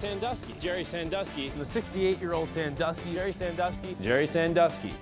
Sandusky. Jerry Sandusky. And the 68-year-old Sandusky. Jerry Sandusky. Jerry Sandusky.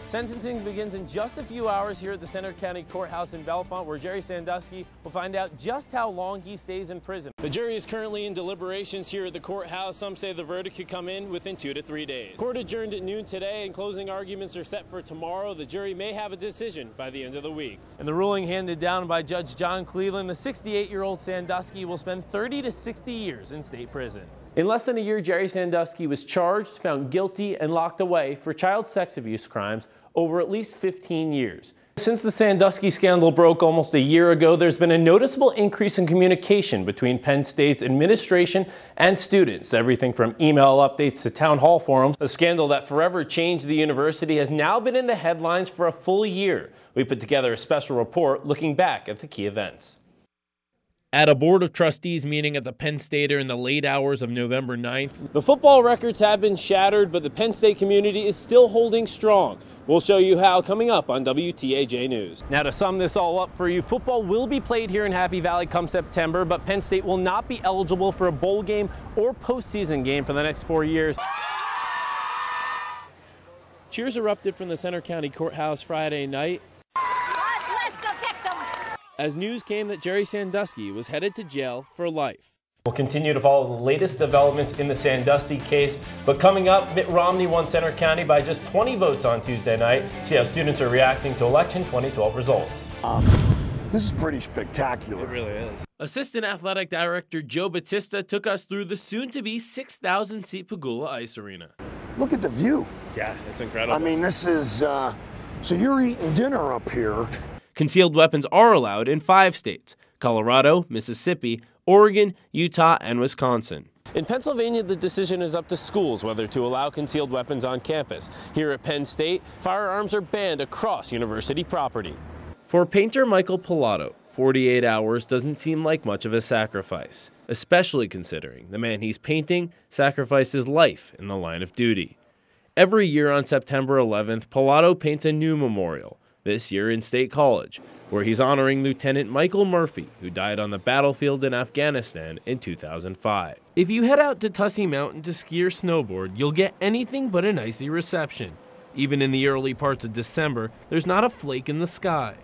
Sentencing begins in just a few hours here at the Center County Courthouse in Bellefonte, where Jerry Sandusky will find out just how long he stays in prison. The jury is currently in deliberations here at the courthouse. Some say the verdict could come in within 2 to 3 days. Court adjourned at noon today, and closing arguments are set for tomorrow. The jury may have a decision by the end of the week. And the ruling handed down by Judge John Cleveland, the 68-year-old Sandusky will spend 30 to 60 years in state prison. In less than a year, Jerry Sandusky was charged, found guilty, and locked away for child sex abuse crimes over at least 15 years. Since the Sandusky scandal broke almost a year ago, there's been a noticeable increase in communication between Penn State's administration and students. Everything from email updates to town hall forums. A scandal that forever changed the university has now been in the headlines for a full year. We put together a special report looking back at the key events. At a Board of Trustees meeting at the Penn Stater in the late hours of November 9th. The football records have been shattered, but the Penn State community is still holding strong. We'll show you how coming up on WTAJ News. Now, to sum this all up for you, football will be played here in Happy Valley come September, but Penn State will not be eligible for a bowl game or postseason game for the next 4 years. Cheers erupted from the Center County Courthouse Friday night as news came that Jerry Sandusky was headed to jail for life. We'll continue to follow the latest developments in the Sandusky case, but coming up, Mitt Romney won Center County by just 20 votes on Tuesday night. See how students are reacting to election 2012 results. This is pretty spectacular. It really is. Assistant Athletic Director Joe Batista took us through the soon-to-be 6,000-seat Pagula Ice Arena. Look at the view. Yeah, it's incredible. I mean, this is, so you're eating dinner up here. Concealed weapons are allowed in 5 states: Colorado, Mississippi, Oregon, Utah, and Wisconsin. In Pennsylvania, the decision is up to schools whether to allow concealed weapons on campus. Here at Penn State, firearms are banned across university property. For painter Michael Pilato, 48 hours doesn't seem like much of a sacrifice, especially considering the man he's painting sacrificed his life in the line of duty. Every year on September 11th, Pilato paints a new memorial, this year in State College, where he's honoring Lieutenant Michael Murphy, who died on the battlefield in Afghanistan in 2005. If you head out to Tussey Mountain to ski or snowboard, you'll get anything but an icy reception. Even in the early parts of December, there's not a flake in the sky.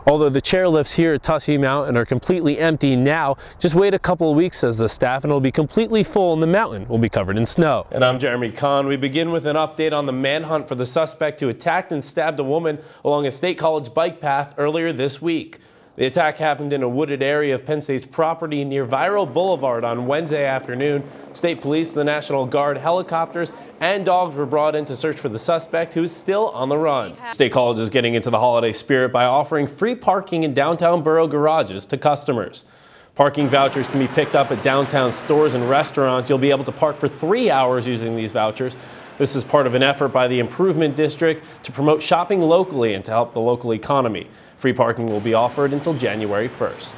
Although the chairlifts here at Tussey Mountain are completely empty now, just wait a couple of weeks, says the staff, and it'll be completely full and the mountain will be covered in snow. And I'm Jeremy Kahn. We begin with an update on the manhunt for the suspect who attacked and stabbed a woman along a State College bike path earlier this week. The attack happened in a wooded area of Penn State's property near Viro Boulevard on Wednesday afternoon. State police, the National Guard, helicopters, and dogs were brought in to search for the suspect, who is still on the run. State College is getting into the holiday spirit by offering free parking in downtown borough garages to customers. Parking vouchers can be picked up at downtown stores and restaurants. You'll be able to park for 3 hours using these vouchers. This is part of an effort by the Improvement District to promote shopping locally and to help the local economy. Free parking will be offered until January 1st.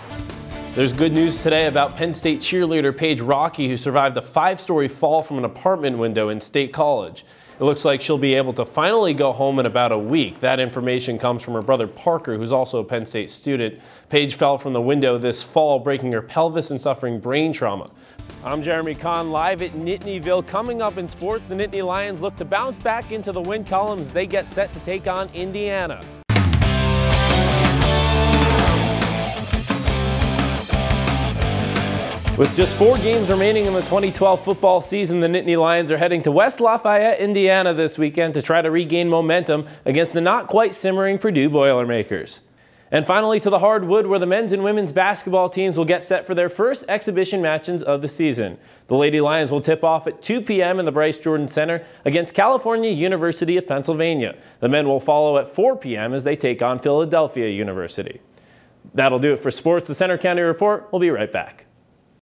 There's good news today about Penn State cheerleader Paige Rocky, who survived a 5-story fall from an apartment window in State College. It looks like she'll be able to finally go home in about a week. That information comes from her brother Parker, who's also a Penn State student. Paige fell from the window this fall, breaking her pelvis and suffering brain trauma. I'm Jeremy Kahn, live at Nittanyville. Coming up in sports, the Nittany Lions look to bounce back into the win column as they get set to take on Indiana. With just 4 games remaining in the 2012 football season, the Nittany Lions are heading to West Lafayette, Indiana this weekend to try to regain momentum against the not quite simmering Purdue Boilermakers. And finally to the hardwood, where the men's and women's basketball teams will get set for their first exhibition matches of the season. The Lady Lions will tip off at 2 p.m. in the Bryce Jordan Center against California University of Pennsylvania. The men will follow at 4 p.m. as they take on Philadelphia University. That'll do it for sports. The Center County Report will be right back.